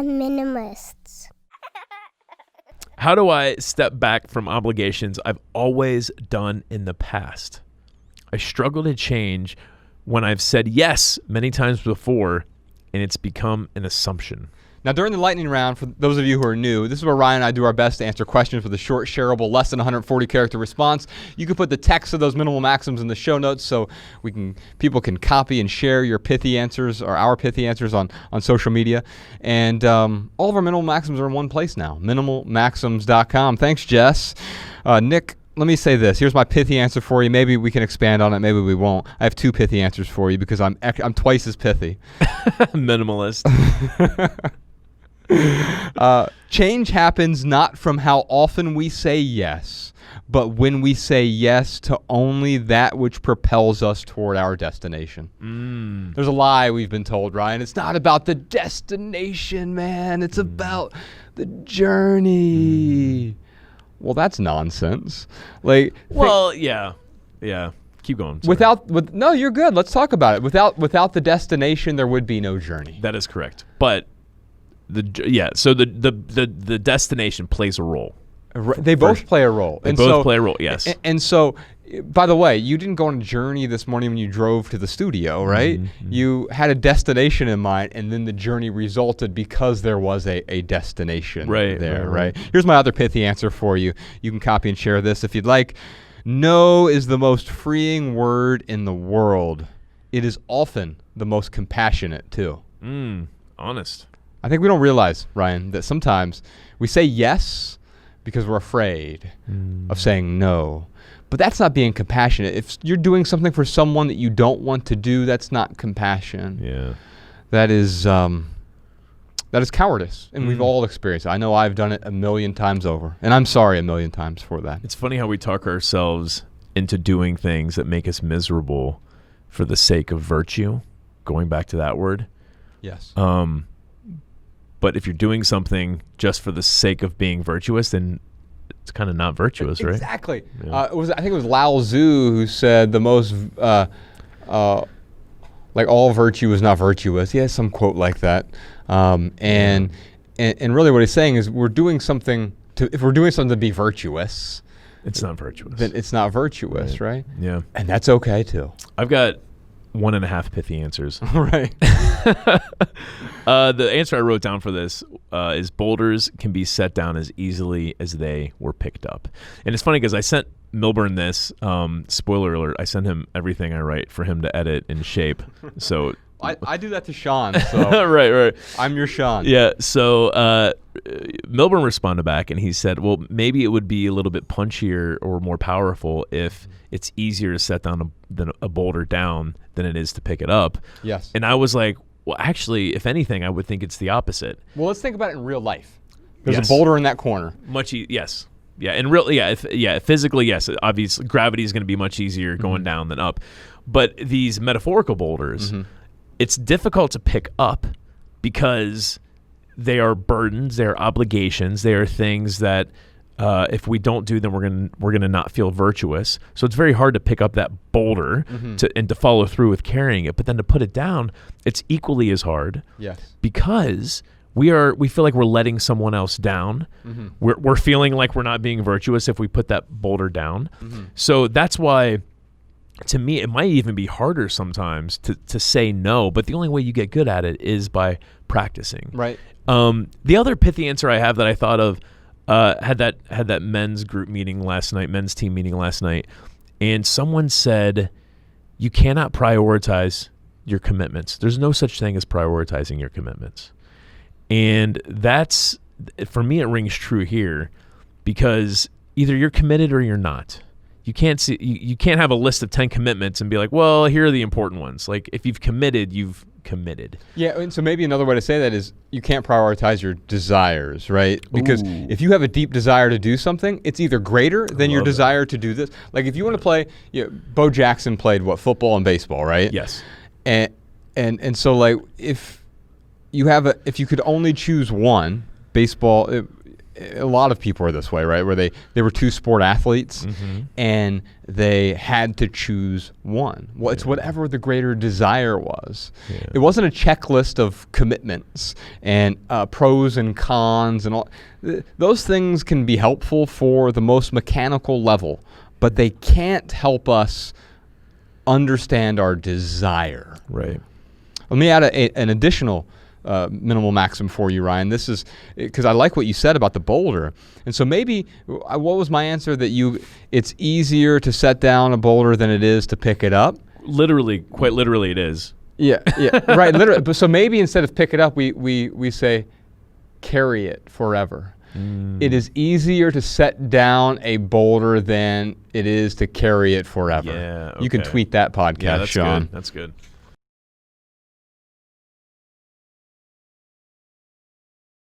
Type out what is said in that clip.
Minimalists. How do I step back from obligations I've always done in the past? I struggle to change when I've said yes many times before and it's become an assumption. Now, during the lightning round, for those of you who are new, this is where Ryan and I do our best to answer questions with a short, shareable, less than 140 character response. You can put the text of those minimal maxims in the show notes so people can copy and share your pithy answers or our pithy answers on social media. And all of our minimal maxims are in one place now, minimalmaxims.com. Thanks, Jess. Nick, let me say this. Here's my pithy answer for you. Maybe we can expand on it. Maybe we won't. I have two pithy answers for you because I'm twice as pithy. Minimalist. Change happens not from how often we say yes, but when we say yes to only that which propels us toward our destination. There's a lie we've been told, Ryan. It's not about the destination, man. It's about the journey. Well, that's nonsense. Yeah. Keep going. Sorry. No, you're good. Let's talk about it. Without the destination, there would be no journey. That is correct. But so the destination plays a role. They both play a role. They both play a role, yes. And so, by the way, you didn't go on a journey this morning when you drove to the studio, right? Mm-hmm. You had a destination in mind, and then the journey resulted because there was a destination there, right? Here's my other pithy answer for you. You can copy and share this if you'd like. No is the most freeing word in the world. It is often the most compassionate, too. Honest. I think we don't realize, Ryan, that sometimes we say yes because we're afraid of saying no. But that's not being compassionate. If you're doing something for someone that you don't want to do, that's not compassion. Yeah. That is cowardice, and we've all experienced it. I know I've done it a million times over, and I'm sorry a million times for that. It's funny how we talk ourselves into doing things that make us miserable for the sake of virtue, going back to that word. Yes. But if you're doing something just for the sake of being virtuous, then it's kind of not virtuous, right? Exactly. Yeah. I think it was Lao Tzu who said the most, all virtue is not virtuous. He has some quote like that. And really what he's saying is if we're doing something to be virtuous, it's not virtuous. Then it's not virtuous, right? Yeah. And that's okay too. I've got 1.5 pithy answers. Right. The answer I wrote down for this is boulders can be set down as easily as they were picked up. And it's funny because I sent Milburn this, spoiler alert, I sent him everything I write for him to edit and shape. So I do that to Sean. So right. I'm your Sean. Yeah. So Milburn responded back and he said, well, maybe it would be a little bit punchier or more powerful if it's easier to set down a boulder down than it is to pick it up. Yes. And I was like, well, actually, if anything, I would think it's the opposite. Well, let's think about it in real life. There's a boulder in that corner. Yes. Yeah. And really, physically, yes. Obviously, gravity is going to be much easier going down than up. But these metaphorical boulders, it's difficult to pick up because they are burdens, they are obligations, they are things that if we don't do them, we're gonna not feel virtuous. So it's very hard to pick up that boulder and to follow through with carrying it. But then to put it down, it's equally as hard. Yes. Because we feel like we're letting someone else down. We're feeling like we're not being virtuous if we put that boulder down. So that's why, to me, it might even be harder sometimes to say no. But the only way you get good at it is by practicing. Right. The other pithy answer I have that I thought of had that men's group meeting last night, men's team meeting last night, and someone said, you cannot prioritize your commitments. There's no such thing as prioritizing your commitments. And that's, for me, it rings true here because either you're committed or you're not. You can't have a list of 10 commitments and be like, well, here are the important ones. Like if you've committed, you've committed. Yeah, and so maybe another way to say that is you can't prioritize your desires, right? Because if you have a deep desire to do something, it's either greater than your desire to do this. Like if you want to play, Bo Jackson played football and baseball, right? Yes. And so like if you could only choose one, baseball, a lot of people are this way, right? Where they were two sport athletes and they had to choose one. Well, it's whatever the greater desire was. Yeah. It wasn't a checklist of commitments and pros and cons and all. Those things can be helpful for the most mechanical level, but they can't help us understand our desire. Right. Let me add an additional minimal maxim for you, Ryan. This is because I like what you said about the boulder. And so maybe, what was my answer? That it's easier to set down a boulder than it is to pick it up? Literally, quite literally it is. Yeah, right, literally. But so maybe instead of pick it up, we say carry it forever. It is easier to set down a boulder than it is to carry it forever. Yeah, okay. You can tweet that podcast, yeah, that's Sean. Good. That's good.